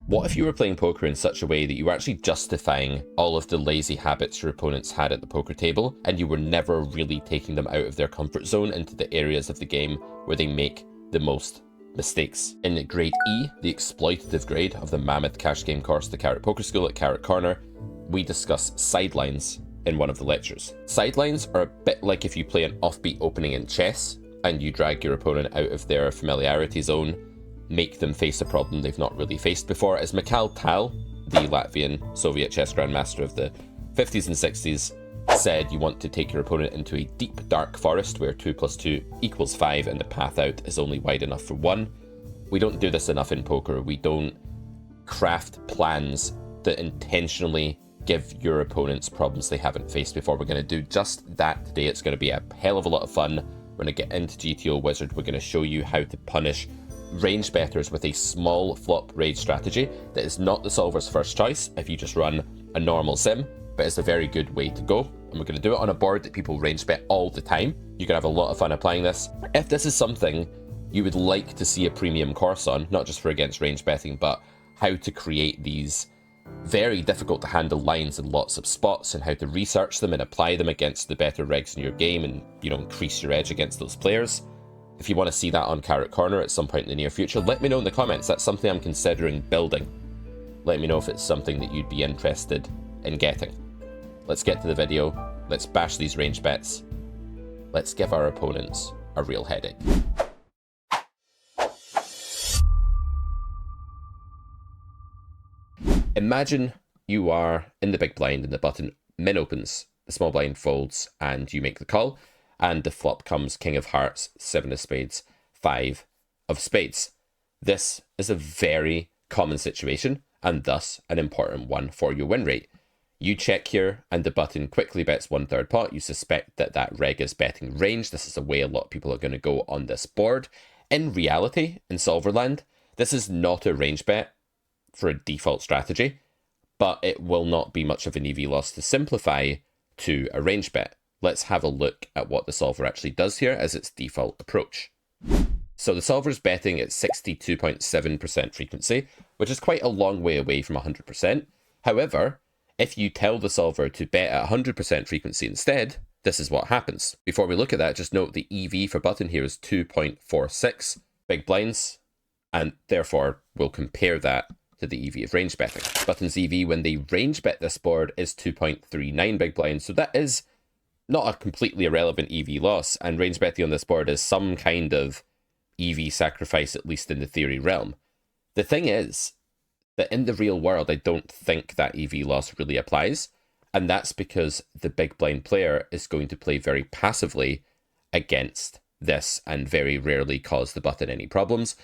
What if you were playing poker in such a way that you were actually justifying all of the lazy habits your opponents had at the poker table, and you were never really taking them out of their comfort zone into the areas of the game where they make the most mistakes? In grade E, the exploitative grade of the mammoth cash game course, the Carrot Poker School at Carrot Corner, we discuss sidelines in one of the lectures. Sidelines are a bit like if you play an offbeat opening in chess and you drag your opponent out of their familiarity zone, make them face a problem they've not really faced before. As Mikhail Tal, the Latvian Soviet chess grandmaster of the 50s and 60s, said, you want to take your opponent into a deep dark forest where 2 + 2 = 5 and the path out is only wide enough for one. We don't do this enough in poker. We don't craft plans that intentionally give your opponents problems they haven't faced before. We're going to do just that today. It's going to be a hell of a lot of fun. We're going to get into GTO Wizard. We're going to show you how to punish range bettors with a small flop raid strategy that is not the solver's first choice if you just run a normal sim, but it's a very good way to go. And we're going to do it on a board that people range bet all the time. You're going to have a lot of fun applying this. If this is something you would like to see a premium course on, not just for against range betting, but how to create these very difficult to handle lines in lots of spots and how to research them and apply them against the better regs in your game and, you know, increase your edge against those players. If you want to see that on Carrot Corner at some point in the near future, let me know in the comments. That's something I'm considering building. Let me know if it's something that you'd be interested in getting. Let's get to the video. Let's bash these range bets. Let's give our opponents a real headache. Imagine you are in the big blind and the button min opens, the small blind folds, and you make the call. And the flop comes King of Hearts, 7 of Spades, 5 of Spades. This is a very common situation, and thus an important one for your win rate. You check here, and the button quickly bets 1/3 pot. You suspect that that reg is betting range. This is the way a lot of people are going to go on this board. In reality, in Solverland, this is not a range bet for a default strategy, but it will not be much of an EV loss to simplify to a range bet. Let's have a look at what the solver actually does here as its default approach. So the solver's betting at 62.7% frequency, which is quite a long way away from 100%. However, if you tell the solver to bet at 100% frequency instead, this is what happens. Before we look at that, just note the EV for button here is 2.46 big blinds, and therefore we'll compare that to the EV of range betting. Button's EV when they range bet this board is 2.39 big blinds, so that is not a completely irrelevant EV loss, and range betting on this board is some kind of EV sacrifice, at least in the theory realm. The thing is that in the real world, I don't think that EV loss really applies, and that's because the big blind player is going to play very passively against this and very rarely cause the button any problems.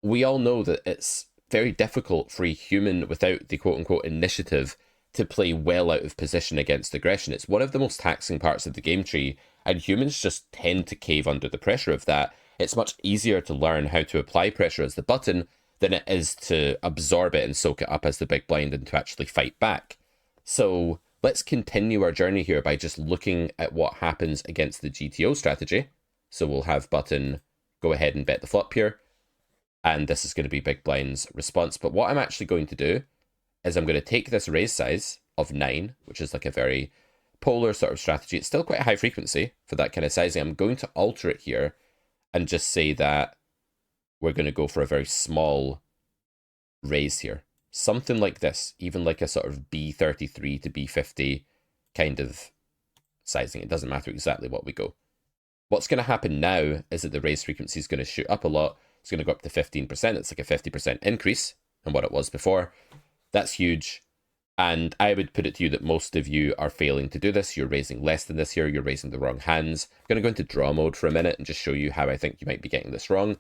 We all know that it's very difficult for a human without the quote-unquote initiative to play well out of position against aggression. It's one of the most taxing parts of the game tree, and humans just tend to cave under the pressure of that. It's much easier to learn how to apply pressure as the button than it is to absorb it and soak it up as the big blind and to actually fight back. So let's continue our journey here by just looking at what happens against the GTO strategy. So we'll have button go ahead and bet the flop here, and this is going to be big blind's response. But what I'm actually going to do is I'm going to take this raise size of 9, which is like a very polar sort of strategy. It's still quite a high frequency for that kind of sizing. I'm going to alter it here and just say that we're going to go for a very small raise here. Something like this, even like a sort of B33 to B50 kind of sizing. It doesn't matter exactly what we go. What's going to happen now is that the raise frequency is going to shoot up a lot. It's going to go up to 15%. It's like a 50% increase on what it was before. That's huge, and I would put it to you that most of you are failing to do this. You're raising less than this here. You're raising the wrong hands. I'm going to go into draw mode for a minute and just show you how I think you might be getting this wrong.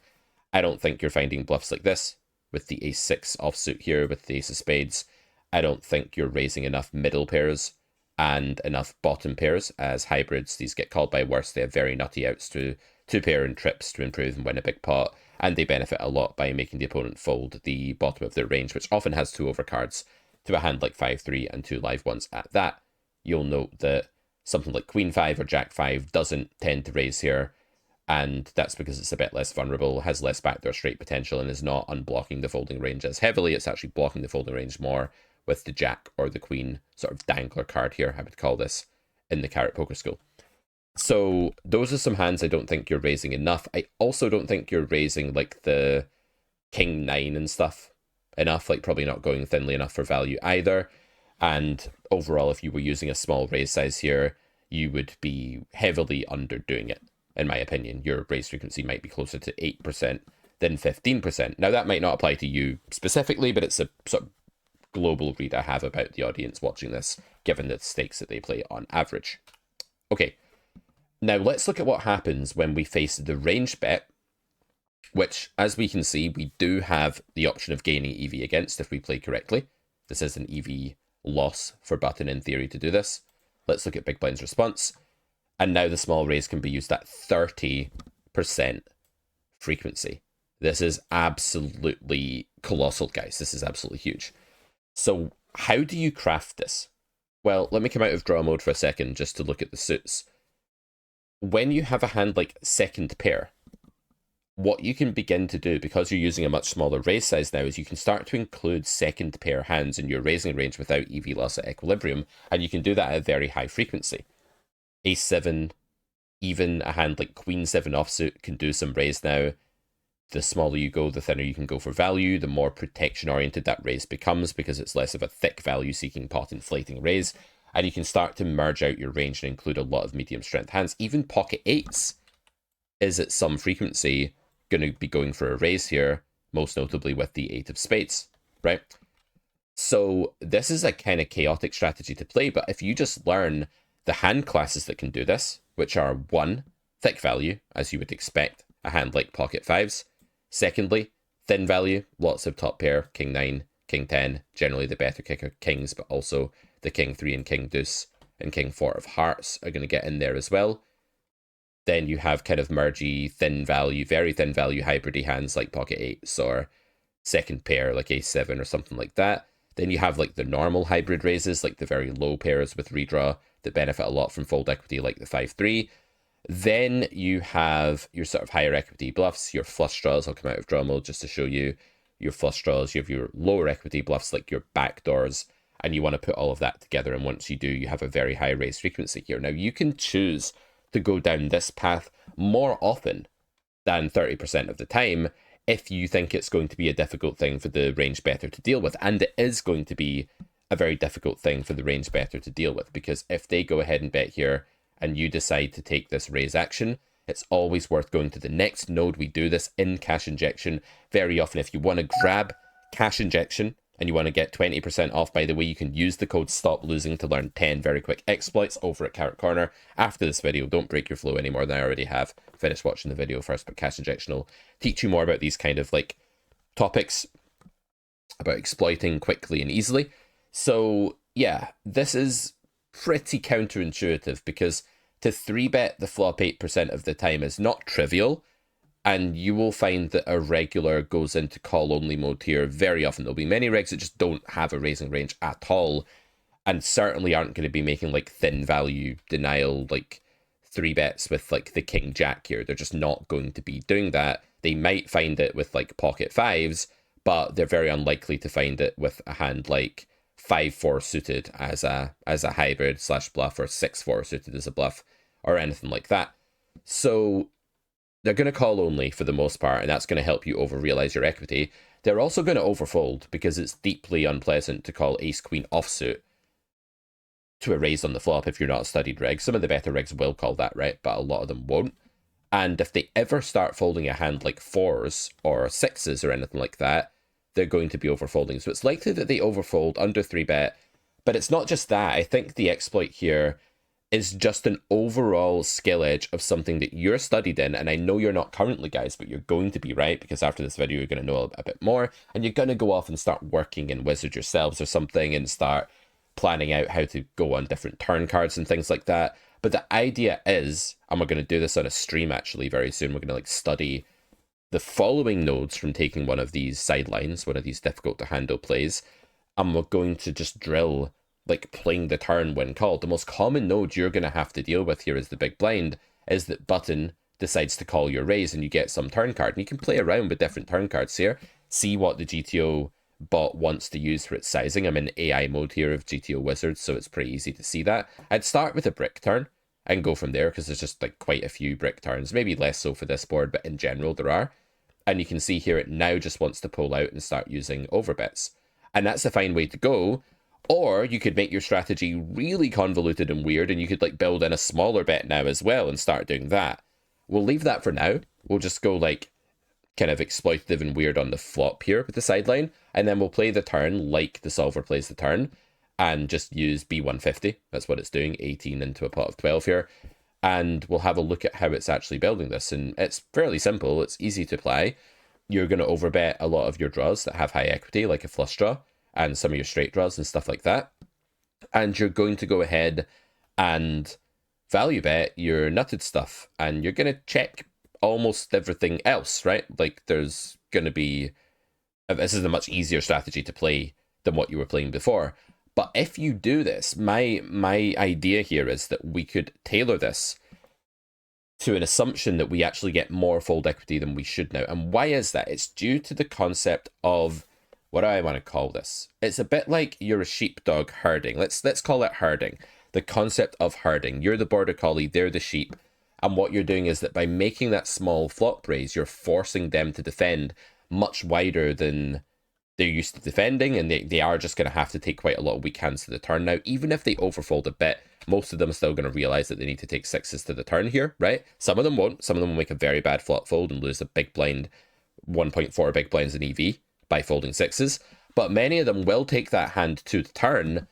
I don't think you're finding bluffs like this with the ace-6 offsuit here with the ace of spades. I don't think you're raising enough middle pairs and enough bottom pairs. As hybrids, these get called by worse. They have very nutty outs to two-pair and trips to improve and win a big pot, and they benefit a lot by making the opponent fold the bottom of their range, which often has 2 overcards, to a hand like 5-3 and 2 live ones at that. You'll note that something like Queen 5 or Jack 5 doesn't tend to raise here. and that's because it's a bit less vulnerable, has less backdoor straight potential, and is not unblocking the folding range as heavily. It's actually blocking the folding range more with the jack or the queen sort of dangler card here, I would call this, in the Carrot Poker School. So those are some hands I don't think you're raising enough. I also don't think you're raising like the King 9 and stuff enough, like probably not going thinly enough for value either. And overall, if you were using a small raise size here, you would be heavily underdoing it, in my opinion. Your raise frequency might be closer to 8% than 15%. Now, that might not apply to you specifically, but it's a sort of global read I have about the audience watching this, given the stakes that they play on average. Okay, now let's look at what happens when we face the range bet, which, as we can see, we do have the option of gaining EV against if we play correctly. This is an EV loss for button in theory to do this. Let's look at Big Blind's response. And now the small raise can be used at 30% frequency. This is absolutely colossal, guys. This is absolutely huge. So how do you craft this? Well, let me come out of draw mode for a second just to look at the suits. When you have a hand like second pair, what you can begin to do, because you're using a much smaller raise size now, is you can start to include second pair hands in your raising range without EV loss at equilibrium, and you can do that at a very high frequency. Ace 7, even a hand like Queen 7 offsuit can do some raise now. The smaller you go, the thinner you can go for value, the more protection-oriented that raise becomes, because it's less of a thick value-seeking pot-inflating raise, and you can start to merge out your range and include a lot of medium-strength hands. Even pocket 8s is at some frequency going to be going for a raise here, most notably with the 8 of spades, right? So this is a kind of chaotic strategy to play, but if you just learn the hand classes that can do this, which are 1, thick value, as you would expect, a hand like pocket 5s. Secondly, thin value, lots of top pair, King 9, King 10, generally the better kicker kings, but also the King 3 and King Deuce and King 4 of hearts are going to get in there as well. Then you have kind of mergy, thin value, very thin value hybridy hands like pocket 8s or second pair like ace 7 or something like that. Then you have like the normal hybrid raises, like the very low pairs with redraw that benefit a lot from fold equity like the 5-3. Then you have your sort of higher equity bluffs, your flush draws. I'll come out of draw mode just to show you your flush draws. You have your lower equity bluffs like your backdoors, and you want to put all of that together. And once you do, you have a very high raise frequency here. Now you can choose to go down this path more often than 30% of the time if you think it's going to be a difficult thing for the range better to deal with. And it is going to be a very difficult thing for the range better to deal with, because if they go ahead and bet here and you decide to take this raise action, it's always worth going to the next node. We do this in cash injection very often. If you want to grab cash injection and you want to get 20% off, by the way, you can use the code Stop Losing to learn 10 very quick exploits over at Carrot Corner after this video. Don't break your flow any more than I already have. Finish watching the video first, but cash injection will teach you more about these kind of like topics about exploiting quickly and easily. So yeah, this is pretty counterintuitive, because to 3-bet the flop 8% of the time is not trivial, and you will find that a regular goes into call-only mode here very often. There'll be many regs that just don't have a raising range at all, and certainly aren't going to be making like thin value denial, like 3-bets with like the King Jack here. They're just not going to be doing that. They might find it with like pocket 5s, but they're very unlikely to find it with a hand like 5-4 suited as a hybrid / bluff, or 6-4 suited as a bluff, or anything like that. So they're going to call only for the most part, and that's going to help you over-realize your equity. They're also going to overfold, because it's deeply unpleasant to call ace-queen offsuit to a raise on the flop if you're not a studied reg. Some of the better regs will call that, right? But a lot of them won't. And if they ever start folding a hand like 4s or 6s or anything like that, they're going to be overfolding. So it's likely that they overfold under 3-bet. But it's not just that. I think the exploit here is just an overall skill edge of something that you're studied in. And I know you're not currently, guys, but you're going to be, right? Because after this video, you're going to know a bit more. And you're going to go off and start working in Wizard yourselves or something, and start planning out how to go on different turn cards and things like that. But the idea is, and we're going to do this on a stream actually very soon, we're going to like study the following nodes from taking one of these sidelines, one of these difficult to handle plays, and we're going to just drill like playing the turn when called. The most common node you're going to have to deal with here as the big blind is that button decides to call your raise and you get some turn card. And you can play around with different turn cards here, see what the GTO bot wants to use for its sizing. I'm in AI mode here of GTO Wizards, so it's pretty easy to see that. I'd start with a brick turn and go from there, because there's just like quite a few brick turns, maybe less so for this board, but in general there are. And you can see here it now just wants to pull out and start using overbets. And that's a fine way to go. Or you could make your strategy really convoluted and weird, and you could like build in a smaller bet now as well and start doing that. We'll leave that for now. We'll just go like kind of exploitative and weird on the flop here with the sideline, and then we'll play the turn like the solver plays the turn and just use B150. That's what it's doing, 18 into a pot of 12 here. And we'll have a look at how it's actually building this. And it's fairly simple. It's easy to play. You're going to overbet a lot of your draws that have high equity, like a flush draw, and some of your straight draws and stuff like that. And you're going to go ahead and value bet your nutted stuff. And you're going to check almost everything else, right? Like there's going to be... This is a much easier strategy to play than what you were playing before. But if you do this, my idea here is that we could tailor this to an assumption that we actually get more fold equity than we should now. And why is that? It's due to the concept of, what do I want to call this? It's a bit like you're a sheepdog herding. Let's call it herding. The concept of herding. You're the border collie, they're the sheep. And what you're doing is that by making that small flop raise, you're forcing them to defend much wider than they're used to defending, and they are just going to have to take quite a lot of weak hands to the turn now. Even if they overfold a bit, most of them are still going to realize that they need to take sixes to the turn here, right? Some of them won't. Some of them will make a very bad flop fold and lose a big blind, 1.4 big blinds in EV by folding sixes. But many of them will take that hand to the turn,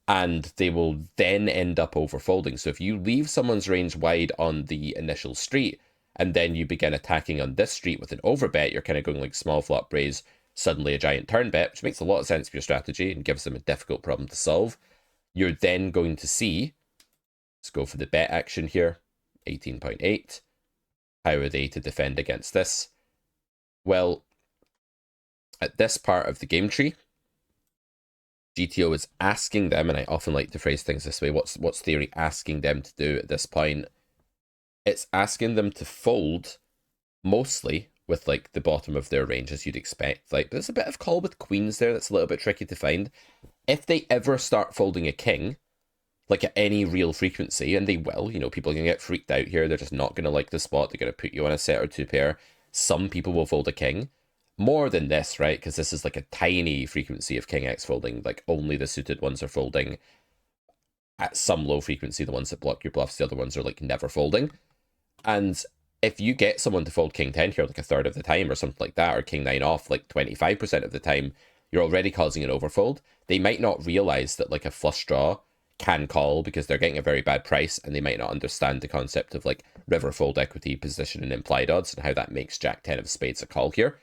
and they will then end up overfolding. So if you leave someone's range wide on the initial street, and then you begin attacking on this street with an overbet, you're kind of going like small flop raise, suddenly a giant turn bet, which makes a lot of sense for your strategy and gives them a difficult problem to solve. You're then going to see, let's go for the bet action here, 18.8. How are they to defend against this? Well, at this part of the game tree, GTO is asking them, and I often like to phrase things this way, what's theory asking them to do at this point? It's asking them to fold mostly with like the bottom of their range, as you'd expect. Like there's a bit of call with queens there that's a little bit tricky to find. If they ever start folding a king, like at any real frequency, and they will, you know, people can get freaked out here. They're just not going to like the spot. They're going to put you on a set or two pair. Some people will fold a king. More than this, right? Because this is like a tiny frequency of king X folding. Like only the suited ones are folding. At some low frequency, the ones that block your bluffs, the other ones are like never folding. And if you get someone to fold king 10 here like a third of the time or something like that, or king 9 off like 25% of the time, you're already causing an overfold. They might not realize that like a flush draw can call because they're getting a very bad price, and they might not understand the concept of like river fold equity, position, and implied odds, and how that makes jack 10 of spades a call here.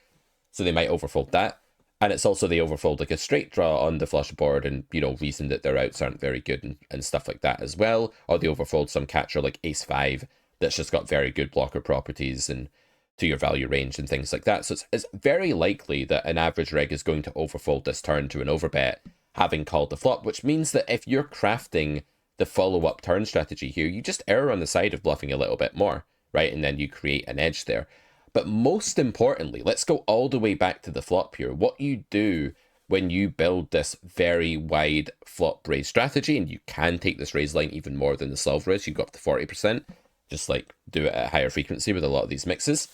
So they might overfold that. And it's also they overfold like a straight draw on the flush board, and, you know, reason that their outs aren't very good and stuff like that as well. Or they overfold some catcher like ace 5 that's just got very good blocker properties and to your value range and things like that. So it's very likely that an average reg is going to overfold this turn to an overbet, having called the flop, which means that if you're crafting the follow-up turn strategy here, you just err on the side of bluffing a little bit more, right? And then you create an edge there. But most importantly, let's go all the way back to the flop here. What you do when you build this very wide flop raise strategy, and you can take this raise line even more than the solver is, you go up to 40%, just like do it at a higher frequency with a lot of these mixes.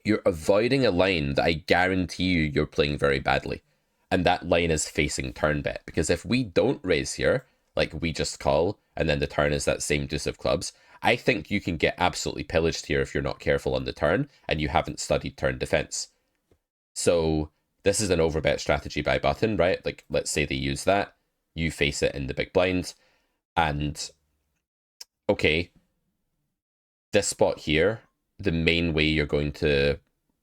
You're avoiding a line that I guarantee you're playing very badly. And that line is facing turn bet. Because if we don't raise here, like we just call, and then the turn is that same deuce of clubs, I think you can get absolutely pillaged here if you're not careful on the turn and you haven't studied turn defense. So this is an overbet strategy by button, right? Like, let's say they use that, you face it in the big blind, and okay, this spot here, the main way you're going to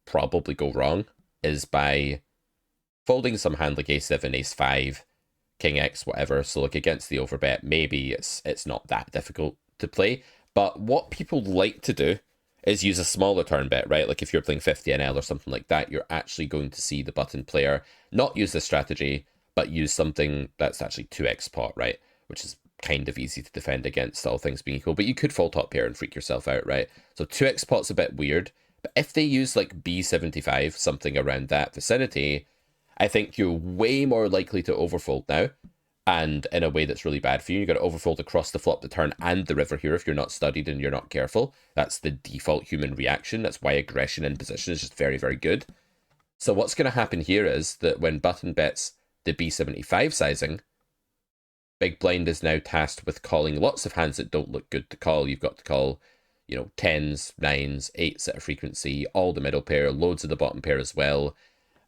probably go wrong is by folding some hand like ace7, ace5, king x, whatever. So like against the overbet, maybe it's not that difficult to play. But what people like to do is use a smaller turn bet, right? Like if you're playing 50 NL or something like that, you're actually going to see the button player not use this strategy, but use something that's actually 2x pot, right? Which is kind of easy to defend against, all things being equal. But you could fold top pair and freak yourself out, right? So 2x pot's a bit weird. But if they use like B75, something around that vicinity, I think you're way more likely to overfold now. And in a way that's really bad for you. You've got to overfold across the flop, the turn, and the river here if you're not studied and you're not careful. That's the default human reaction. That's why aggression in position is just very, very good. So what's going to happen here is that when button bets the B75 sizing, big blind is now tasked with calling lots of hands that don't look good to call. You've got to call, you know, 10s, 9s, 8s at a frequency, all the middle pair, loads of the bottom pair as well.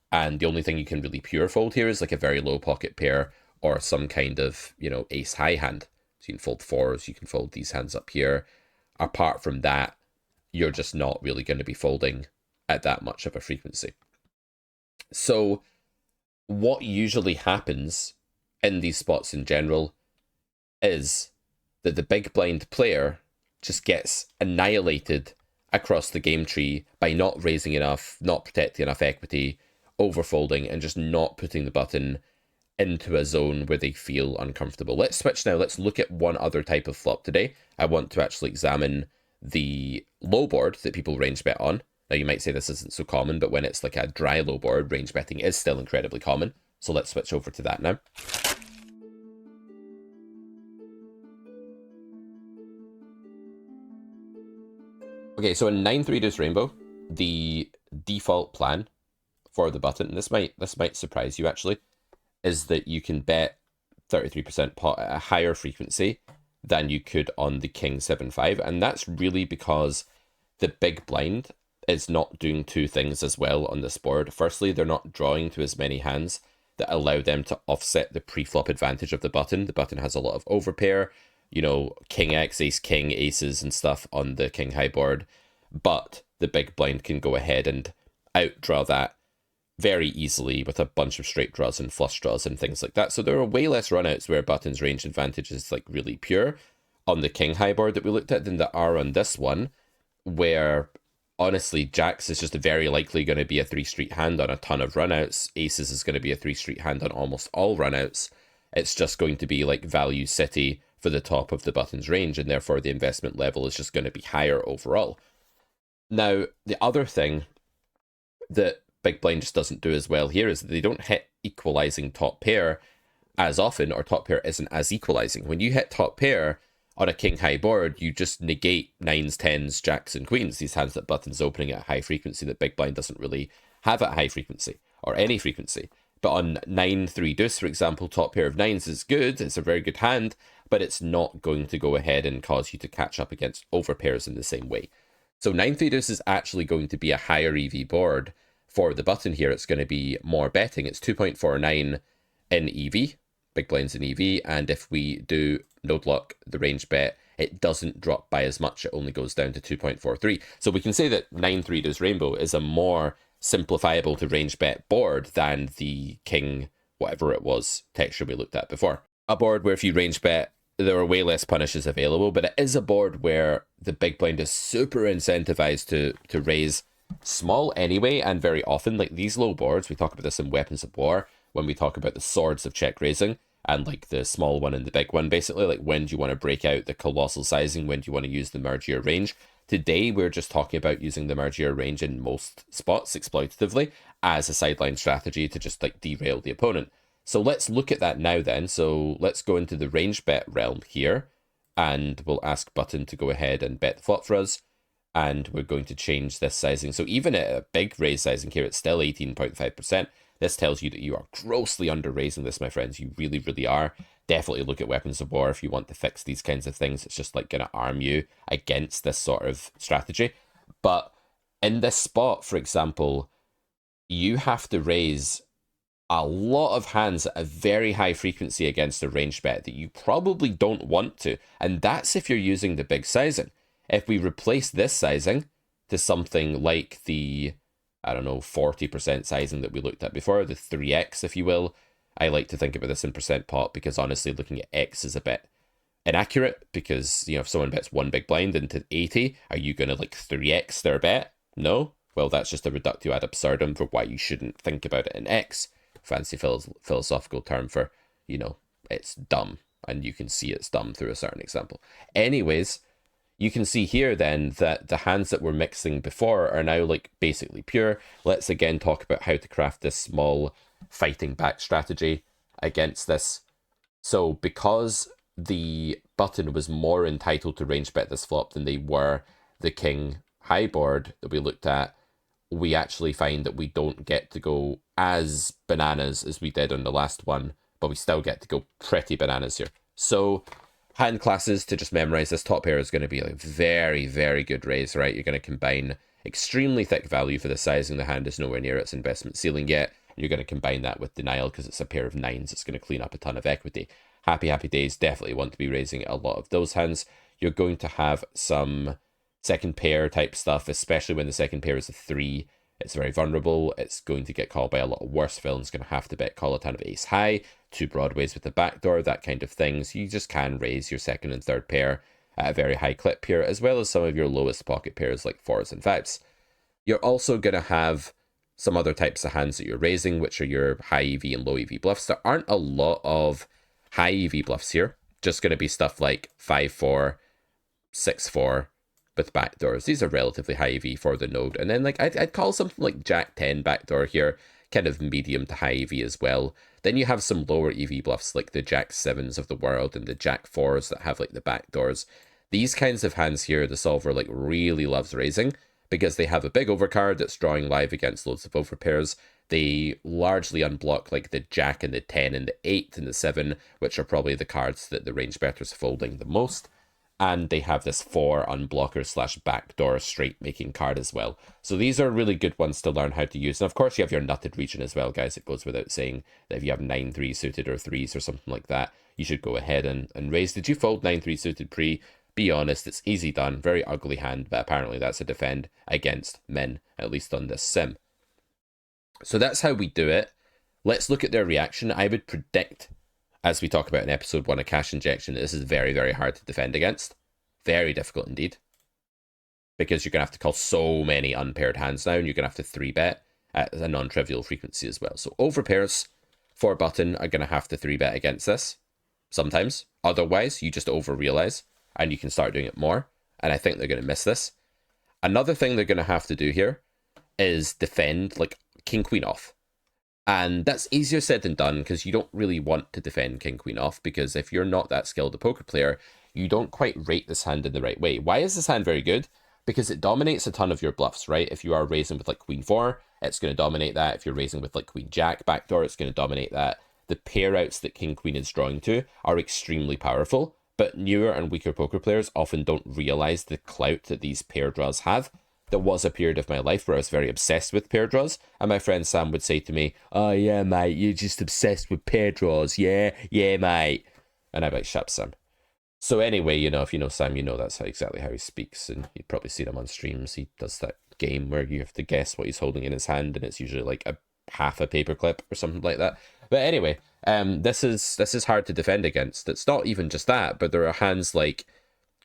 And the only thing you can really pure fold here is like a very low pocket pair or some kind of, you know, ace high hand. So you can fold 4s, you can fold these hands up here. Apart from that, you're just not really going to be folding at that much of a frequency. So what usually happens in these spots in general is that the big blind player just gets annihilated across the game tree by not raising enough, not protecting enough equity, overfolding, and just not putting the button into a zone where they feel uncomfortable. Let's switch now. Let's look at one other type of flop today. I want to actually examine the low board that people range bet on. Now, you might say this isn't so common, but when it's like a dry low board, range betting is still incredibly common. So let's switch over to that now. Okay, so in 9-3 Deuce Rainbow, the default plan for the button, and this might surprise you actually, is that you can bet 33% pot at a higher frequency than you could on the King 7-5, and that's really because the big blind is not doing two things as well on this board. Firstly, they're not drawing to as many hands that allow them to offset the pre-flop advantage of the button. The button has a lot of overpair, you know, King X, Ace King, aces and stuff on the King High board, but the big blind can go ahead and outdraw that very easily with a bunch of straight draws and flush draws and things like that. So there are way less runouts where button's range advantage is like really pure on the King High board that we looked at than there are on this one, where honestly jacks is just very likely going to be a 3-street hand on a ton of runouts. Aces is going to be a 3-street hand on almost all runouts. It's just going to be like value city for the top of the button's range, and therefore the investment level is just going to be higher overall. Now, the other thing that big blind just doesn't do as well here is that they don't hit equalizing top pair as often, or top pair isn't as equalizing. When you hit top pair on a king high board, you just negate 9s, 10s, jacks, and queens, these hands that button's opening at high frequency that big blind doesn't really have at high frequency, or any frequency. But on 9-3 deuce, for example, top pair of 9s is good, it's a very good hand, but it's not going to go ahead and cause you to catch up against overpairs in the same way. So 9-3 deuce is actually going to be a higher EV board for the button here. It's going to be more betting. It's 2.49 in EV, big blinds in EV, and if we do node lock the range bet, it doesn't drop by as much. It only goes down to 2.43. So we can say that 9-3 Deuce Rainbow is a more simplifiable to range bet board than the king whatever it was texture we looked at before. A board where if you range bet, there are way less punishes available, but it is a board where the big blind is super incentivized to raise small anyway, and very often, like these low boards, we talk about this in Weapons of War, when we talk about the swords of check raising, and like the small one and the big one, basically, like when do you want to break out the colossal sizing, when do you want to use the merge your range. Today, we're just talking about using the merge your range in most spots, exploitatively, as a sideline strategy to just like derail the opponent. So let's look at that now then. So let's go into the range bet realm here, and we'll ask button to go ahead and bet the flop for us. And we're going to change this sizing. So even at a big raise sizing here, it's still 18.5%. This tells you that you are grossly under raising this, my friends. You really, really are. Definitely look at Weapons of War if you want to fix these kinds of things. It's just like going to arm you against this sort of strategy. But in this spot, for example, you have to raise a lot of hands at a very high frequency against a range bet that you probably don't want to. And that's if you're using the big sizing. If we replace this sizing to something like the, I don't know, 40% sizing that we looked at before, the 3x, if you will, I like to think about this in percent pot because honestly, looking at X is a bit inaccurate because, you know, if someone bets one big blind into 80, are you going to like 3x their bet? No? Well, that's just a reductio ad absurdum for why you shouldn't think about it in X. Fancy philosophical term for, you know, it's dumb. and you can see it's dumb through a certain example. Anyways, you can see here then that the hands that we're mixing before are now like basically pure. Let's again talk about how to craft this small fighting back strategy against this. So because the button was more entitled to range bet this flop than they were the king high board that we looked at, we actually find that we don't get to go as bananas as we did on the last one, but we still get to go pretty bananas here. So hand classes to just memorize this top pair is going to be like very, very good raise, right? You're going to combine extremely thick value for the sizing. The hand is nowhere near its investment ceiling yet. You're going to combine that with denial because it's a pair of nines. It's going to clean up a ton of equity. Happy, happy days. Definitely want to be raising a lot of those hands. You're going to have some second pair type stuff, especially when the second pair is a 3. It's very vulnerable. It's going to get called by a lot of worse villains. Going to have to bet call a ton of ace high, 2 broadways with the backdoor, that kind of thing. So you just can raise your second and third pair at a very high clip here, as well as some of your lowest pocket pairs like 4s and 5s. You're also going to have some other types of hands that you're raising, which are your high EV and low EV bluffs. There aren't a lot of high EV bluffs here. Just going to be stuff like 5-4, 6-4 with backdoors. These are relatively high EV for the node. And then like I'd call something like Jack 10 backdoor here kind of medium to high EV as well. Then you have some lower EV bluffs like the Jack 7s of the world and the Jack 4s that have like the backdoors. These kinds of hands here, the solver like really loves raising because they have a big overcard that's drawing live against loads of overpairs. They largely unblock like the Jack and the 10 and the 8 and the 7, which are probably the cards that the range bettors folding the most. And they have this 4 unblocker slash backdoor straight making card as well. So these are really good ones to learn how to use. And of course you have your nutted region as well, guys. It goes without saying that if you have 9-3 suited or 3s or something like that, you should go ahead and raise. Did you fold 9-3 suited pre? Be honest, it's easy done. Very ugly hand, but apparently that's a defend against men, at least on this sim. So that's how we do it. Let's look at their reaction. I would predict, as we talk about in episode 1 of Cash Injection, this is very, very hard to defend against. Very difficult indeed. Because you're going to have to call so many unpaired hands now, and you're going to have to 3-bet at a non-trivial frequency as well. So overpairs for button are going to have to 3-bet against this sometimes. Otherwise, you just over-realize, and you can start doing it more. And I think they're going to miss this. Another thing they're going to have to do here is defend like king queen off. And that's easier said than done because you don't really want to defend king queen off, because if you're not that skilled a poker player, you don't quite rate this hand in the right way. Why is this hand very good? Because it dominates a ton of your bluffs, right? If you are raising with like queen 4, it's going to dominate that. If you're raising with like queen jack backdoor, it's going to dominate that. The pair outs that king queen is drawing to are extremely powerful, but newer and weaker poker players often don't realize the clout that these pair draws have. There was a period of my life where I was very obsessed with pair draws, and my friend Sam would say to me, "Oh yeah, mate, you're just obsessed with pair draws, yeah, mate." And I'd be like, "Shut up, Sam." So anyway, you know, if you know Sam, you know that's exactly how he speaks, and you've probably seen him on streams. He does that game where you have to guess what he's holding in his hand, and it's usually like a half a paperclip or something like that. But anyway, this is hard to defend against. It's not even just that, but there are hands like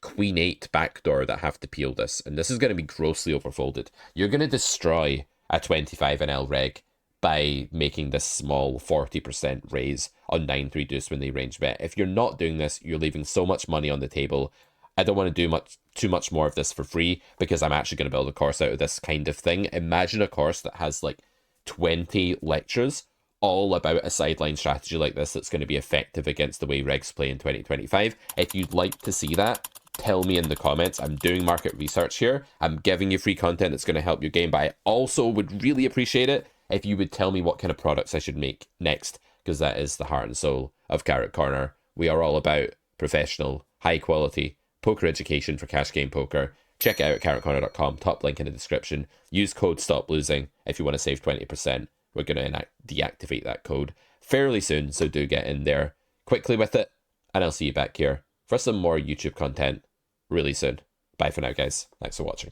Queen 8 backdoor that have to peel this, and this is going to be grossly overfolded. You're going to destroy a 25 NL reg by making this small 40% raise on 9-3 deuce when they range bet. If you're not doing this, you're leaving so much money on the table. I don't want to do too much more of this for free, because I'm actually going to build a course out of this kind of thing. Imagine a course that has like 20 lectures all about a sideline strategy like this that's going to be effective against the way regs play in 2025. If you'd like to see that, tell me in the comments. I'm doing market research here. I'm giving you free content that's going to help your game, but I also would really appreciate it if you would tell me what kind of products I should make next, because that is the heart and soul of Carrot Corner. We are all about professional, high quality poker education for cash game poker. Check it out at carrotcorner.com, top link in the description. Use code STOP LOSING if you want to save 20%. We're going to deactivate that code fairly soon, so do get in there quickly with it, and I'll see you back here for some more YouTube content really soon. Bye for now, guys. Thanks for watching.